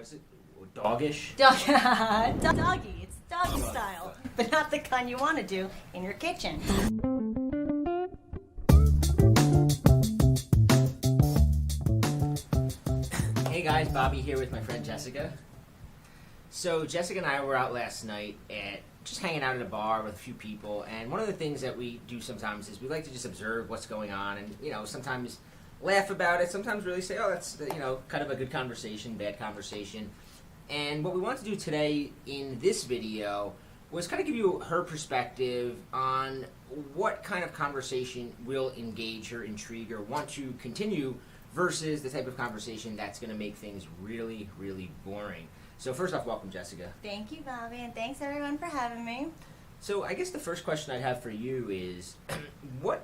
What's it? Doggish? Doggy. It's doggy style, but not the kind you want to do in your kitchen. Hey guys, Bobby here with my friend Jessica. So Jessica and I were out last night at just hanging out at a bar with a few people, and one of the things that we do sometimes is we like to just observe what's going on, and sometimes laugh about it, sometimes really say, oh, that's kind of a good conversation, bad conversation. And what we want to do today in this video was kind of give you her perspective on what kind of conversation will engage her, intrigue her, want to continue versus the type of conversation that's going to make things really, really boring. So first off, welcome, Jessica. Thank you, Bobby, and thanks everyone for having me. So I guess the first question I'd have for you is, what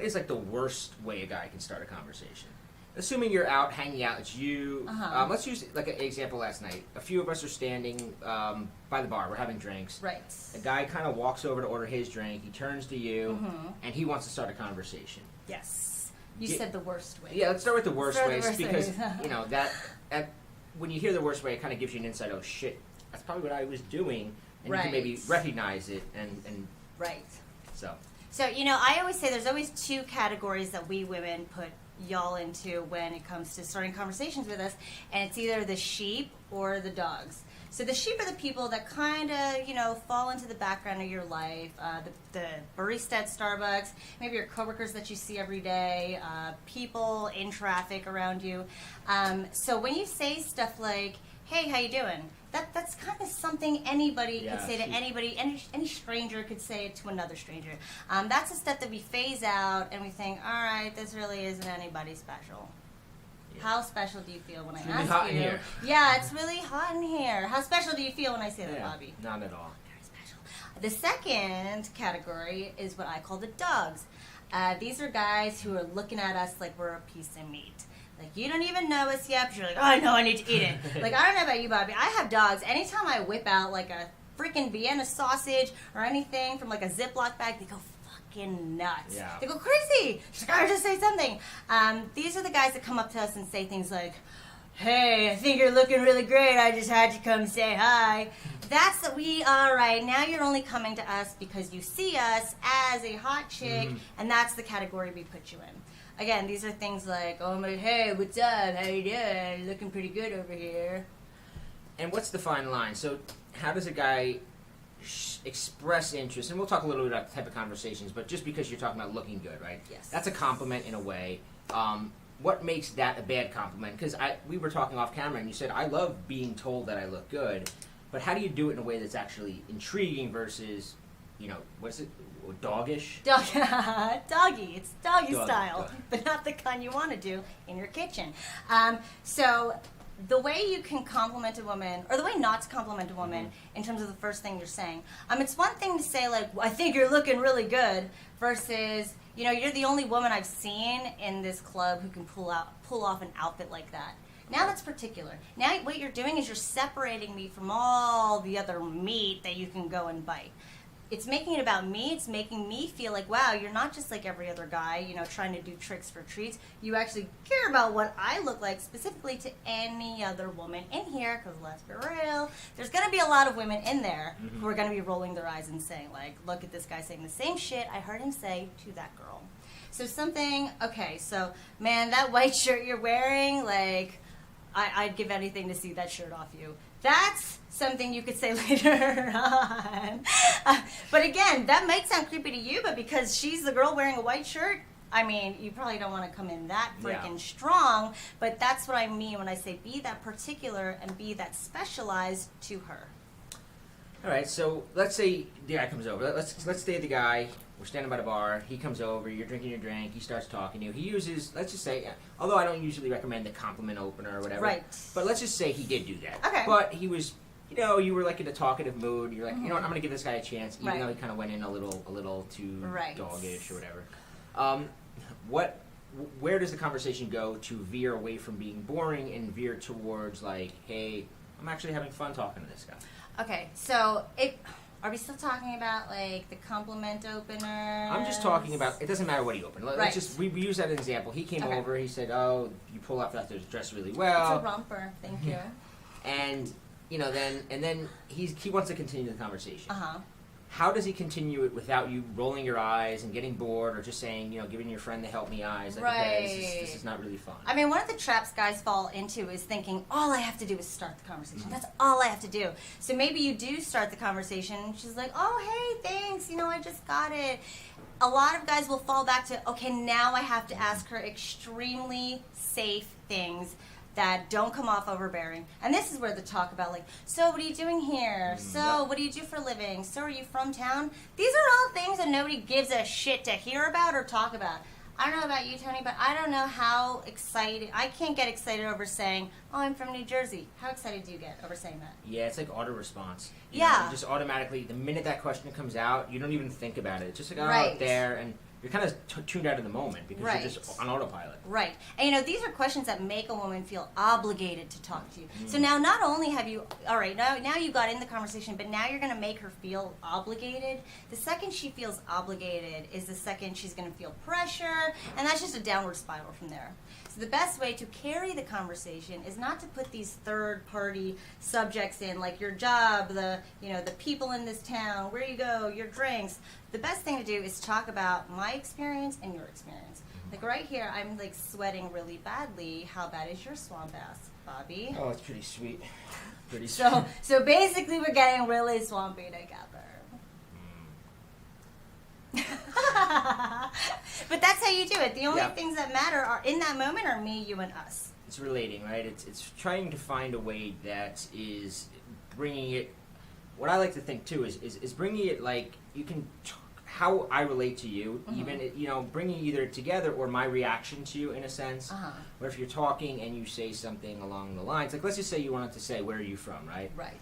is like the worst way a guy can start a conversation? Assuming you're out, hanging out, it's you. Let's use like an example last night. A few of us are standing by the bar. We're having drinks. Right. A guy kind of walks over to order his drink. He turns to you, and he wants to start a conversation. Yes. You said the worst way. Yeah, let's start with the worst ways because, ways. that when you hear the worst way, it kind of gives you an insight, oh shit, that's probably what I was doing. And you can maybe recognize it and Right. So, I always say there's always two categories that we women put y'all into when it comes to starting conversations with us, and it's either the sheep or the dogs. So the sheep are the people that kind of, fall into the background of your life. The barista at Starbucks, maybe your coworkers that you see every day, people in traffic around you. So when you say stuff like, hey, how you doing? That's kind of something anybody could say to anybody. Any stranger could say it to another stranger. That's a step that we phase out and we think, all right, this really isn't anybody special. Yeah. How special do you feel when I really ask hot you? In here. Yeah, it's really hot in here. How special do you feel when I say that, Bobby? Not at all. Very special. The second category is what I call the dogs. These are guys who are looking at us like we're a piece of meat. Like, you don't even know us yet, but you're like, oh, I know I need to eat it. Like, I don't know about you, Bobby. I have dogs. Anytime I whip out, like, a freaking Vienna sausage or anything from, like, a Ziploc bag, they go fucking nuts. Yeah. They go crazy. She's like, I just say something. These are the guys that come up to us and say things like, hey, I think you're looking really great. I just had to come say hi. That's what we are right now. You're only coming to us because you see us as a hot chick, and that's the category we put you in. Again, these are things like, oh my, hey, what's up? How you doing? Looking pretty good over here. And what's the fine line? So how does a guy express interest? And we'll talk a little bit about the type of conversations, but just because you're talking about looking good, right? Yes. That's a compliment in a way. What makes that a bad compliment? Because we were talking off camera, and you said, I love being told that I look good, but how do you do it in a way that's actually intriguing versus, what is it? Doggish? Doggy. It's doggy style, Doggy. but not the kind you want to do in your kitchen. So the way you can compliment a woman, or the way not to compliment a woman in terms of the first thing you're saying, it's one thing to say, like, I think you're looking really good, versus, you're the only woman I've seen in this club who can pull off an outfit like that. Now that's particular. Now what you're doing is you're separating me from all the other meat that you can go and bite. It's making it about me. It's making me feel like, wow, you're not just like every other guy, trying to do tricks for treats. You actually care about what I look like, specifically to any other woman in here, because let's be real, there's going to be a lot of women in there who are going to be rolling their eyes and saying, like, look at this guy saying the same shit I heard him say to that girl. So man, that white shirt you're wearing, like, I'd give anything to see that shirt off you. That's something you could say later on. But again, that might sound creepy to you, but because she's the girl wearing a white shirt, you probably don't want to come in that freaking strong. But that's what I mean when I say be that particular and be that specialized to her. All right, so let's say the guy comes over. Let's say the guy, we're standing by the bar, he comes over, you're drinking your drink, he starts talking to you. He uses, let's just say, although I don't usually recommend the compliment opener or whatever. Right. But let's just say he did do that. Okay. But he was, you were like in a talkative mood. You're like, you know what, I'm going to give this guy a chance, even though he kind of went in a little too doggish or whatever. Where does the conversation go to veer away from being boring and veer towards like, hey, I'm actually having fun talking to this guy? Okay, so are we still talking about like the compliment opener? I'm just talking about, it doesn't matter what he opened. Let's just, we use that as an example. He came over, he said, oh, you pull off that dress really well. It's a romper, thank you. And then he wants to continue the conversation. Uh-huh. How does he continue it without you rolling your eyes and getting bored, or just saying, giving your friend the help me eyes? Like, right. Okay, this is not really fun. I mean, one of the traps guys fall into is thinking, all I have to do is start the conversation. That's all I have to do. So maybe you do start the conversation, and she's like, oh, hey, thanks, I just got it. A lot of guys will fall back to, okay, now I have to ask her extremely safe things that don't come off overbearing. And this is where the talk about, like, so what are you doing here? So what do you do for a living? So are you from town? These are all things that nobody gives a shit to hear about or talk about. I don't know about you, Tony, but I don't know how excited, I can't get excited over saying, oh, I'm from New Jersey. How excited do you get over saying that? Yeah, it's like auto response. You just automatically, the minute that question comes out, you don't even think about it. It's just like, out there, and you're kind of tuned out of the moment because you're just on autopilot. Right. And, these are questions that make a woman feel obligated to talk to you. So now not only have you, all right, now you got in the conversation, but now you're going to make her feel obligated. The second she feels obligated is the second she's going to feel pressure, and that's just a downward spiral from there. So the best way to carry the conversation is not to put these third-party subjects in, like your job, the people in this town, where you go, your drinks. The best thing to do is talk about my experience and your experience. Like right here, I'm like sweating really badly. How bad is your swamp bath, Bobby? Oh, it's pretty sweet. Pretty sweet. So basically, we're getting really swampy together. But that's how you do it. The only things that matter are in that moment are me, you, and us. It's relating, right? It's trying to find a way that is bringing it. What I like to think too is bringing it like you can how I relate to you, even bringing either together or my reaction to you in a sense. Where if you're talking and you say something along the lines, like let's just say you wanted to say, where are you from, right? Right.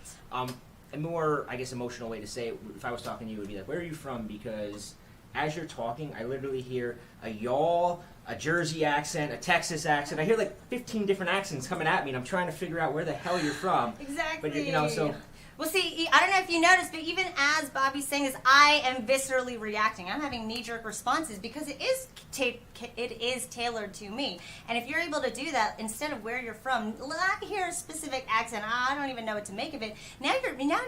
A more, I guess, emotional way to say it, if I was talking to you, would be like, where are you from? Because as you're talking, I literally hear a y'all, a Jersey accent, a Texas accent. I hear like 15 different accents coming at me, and I'm trying to figure out where the hell you're from. Exactly. But so. Well, see, I don't know if you noticed, but even as Bobby's saying this, I am viscerally reacting. I'm having knee-jerk responses because it is tailored to me. And if you're able to do that, instead of where you're from, I hear a specific accent, I don't even know what to make of it. Now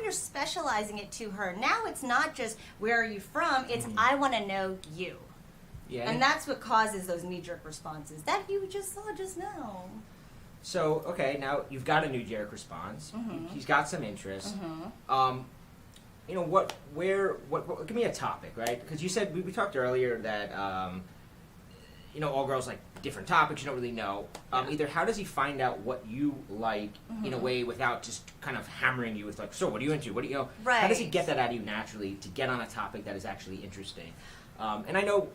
you're specializing it to her. Now it's not just where are you from, it's I want to know you. Yeah. And that's what causes those knee-jerk responses that you just saw just now. So, okay, now you've got a knee-jerk response. He's got some interest. What, give me a topic, right? Because you said, we talked earlier that, all girls like different topics, you don't really know. Either how does he find out what you like in a way without just kind of hammering you with like, so what are you into? What do you Right. How does he get that out of you naturally to get on a topic that is actually interesting? And I know,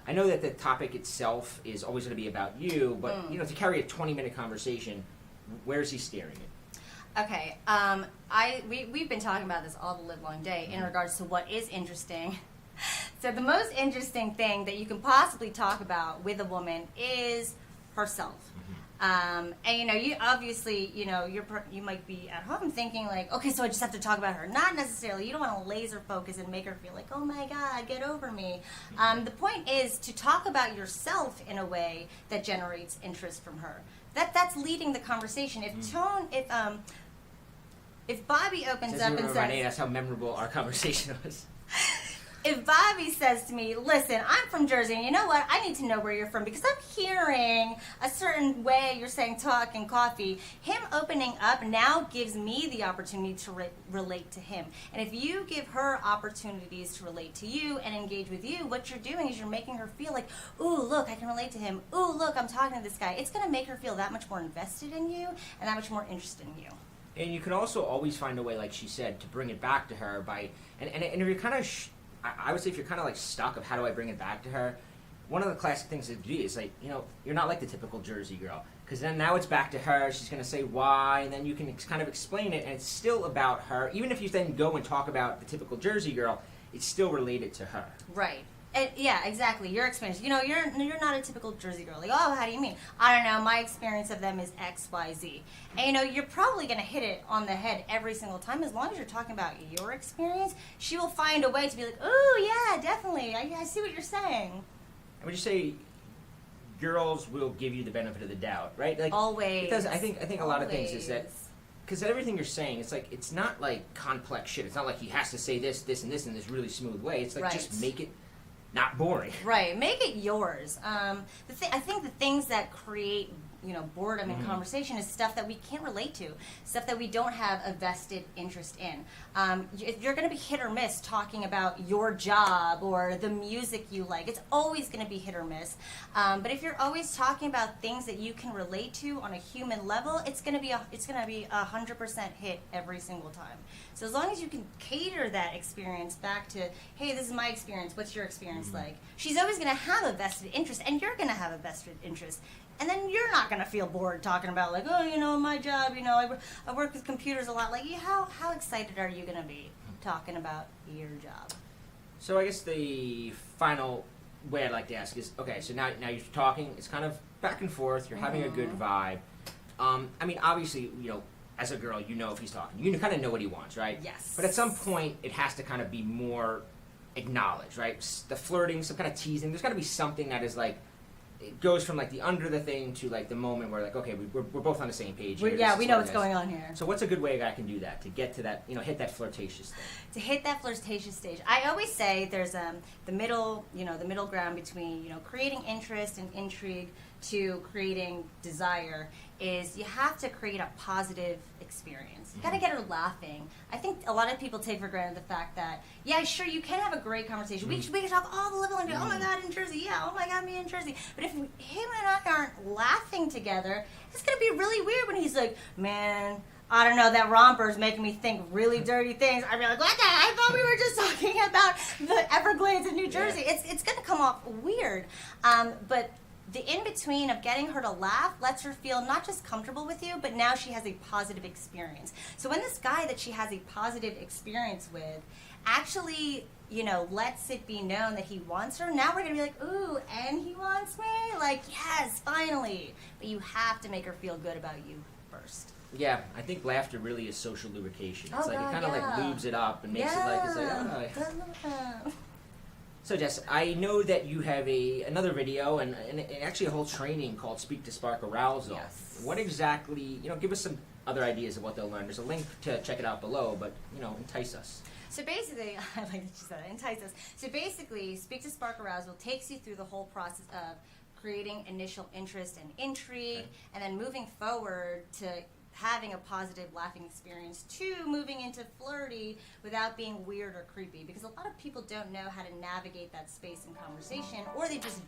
I know that the topic itself is always going to be about you, but to carry a 20-minute conversation, where's he steering it? Okay, we've been talking about this all the live long day in regards to what is interesting. So the most interesting thing that you can possibly talk about with a woman is herself. And you obviously, you might be at home thinking like, okay, so I just have to talk about her. Not necessarily. You don't want to laser focus and make her feel like, oh my God, get over me. The point is to talk about yourself in a way that generates interest from her. That's leading the conversation. If Bobby opens up and says, that's how memorable our conversation was. If Bobby says to me, listen, I'm from Jersey, and you know what? I need to know where you're from because I'm hearing a certain way you're saying talk and coffee. Him opening up now gives me the opportunity to relate to him. And if you give her opportunities to relate to you and engage with you, what you're doing is you're making her feel like, ooh, look, I can relate to him. Ooh, look, I'm talking to this guy. It's going to make her feel that much more invested in you and that much more interested in you. And you can also always find a way, like she said, to bring it back to her by, and if you're kind of, I would say if you're kind of like stuck of how do I bring it back to her, one of the classic things to do is like, you're not like the typical Jersey girl. Because then now it's back to her, she's going to say why, and then you can kind of explain it, and it's still about her. Even if you then go and talk about the typical Jersey girl, it's still related to her. Right. Yeah, exactly. Your experience. You're not a typical Jersey girl. Like, oh, how do you mean? I don't know. My experience of them is X, Y, Z. And, you're probably going to hit it on the head every single time. As long as you're talking about your experience, she will find a way to be like, oh, yeah, definitely. I see what you're saying. And would you say girls will give you the benefit of the doubt, right? Like Always. Because I think a lot of things is that Always. because everything you're saying, it's like it's not like complex shit. It's not like he has to say this, this, and this in this really smooth way. It's like Right. just make it not boring. Right, make it yours. I think the things that create, boredom in conversation is stuff that we can't relate to, stuff that we don't have a vested interest in. If you're going to be hit or miss talking about your job or the music you like, it's always going to be hit or miss. But if you're always talking about things that you can relate to on a human level, it's going to be 100% hit every single time. So as long as you can cater that experience back to, hey, this is my experience, what's your experience like? She's always going to have a vested interest, and you're going to have a vested interest. And then you're not going to feel bored talking about, like, oh, my job, I work with computers a lot. Like, how excited are you going to be talking about your job? So I guess the final way I'd like to ask is, okay, so now you're talking, it's kind of back and forth, you're having a good vibe. I mean, obviously, as a girl, if he's talking. You kind of know what he wants, right? Yes. But at some point, it has to kind of be more acknowledged, right? The flirting, some kind of teasing. There's got to be something that is like, it goes from like the under the thing to like the moment where like, okay, we're both on the same page here. We know what's going on here. So what's a good way a guy can do that to get to that, hit that flirtatious thing? To hit that flirtatious stage, I always say there's the middle ground between creating interest and intrigue to creating desire is you have to create a positive experience. You got to get her laughing. I think a lot of people take for granted the fact that, yeah, sure, you can have a great conversation. We can talk all the level and be, oh my God, in Jersey, yeah, oh my God, me in Jersey. But if him and I aren't laughing together, it's going to be really weird when he's like, man, I don't know, that romper is making me think really dirty things. I'd be like, what the? I thought we were just talking about the Everglades in New Jersey. Yeah. It's going to come off weird. But the in-between of getting her to laugh lets her feel not just comfortable with you, but now she has a positive experience. So when this guy that she has a positive experience with actually, lets it be known that he wants her, now we're going to be like, ooh, and he wants me? Like, yes, finally. But you have to make her feel good about you first. Yeah, I think laughter really is social lubrication. It's Oh, like God, it kind of like lubes it up and makes it like, it's like, oh. So Jess, I know that you have another video and actually a whole training called Speak to Spark Arousal. Yes. What exactly, give us some other ideas of what they'll learn. There's a link to check it out below, but, entice us. So basically, I like that you said that, entice us. So basically, Speak to Spark Arousal takes you through the whole process of creating initial interest and intrigue, and then moving forward to having a positive laughing experience to moving into flirty without being weird or creepy, because a lot of people don't know how to navigate that space in conversation, or they just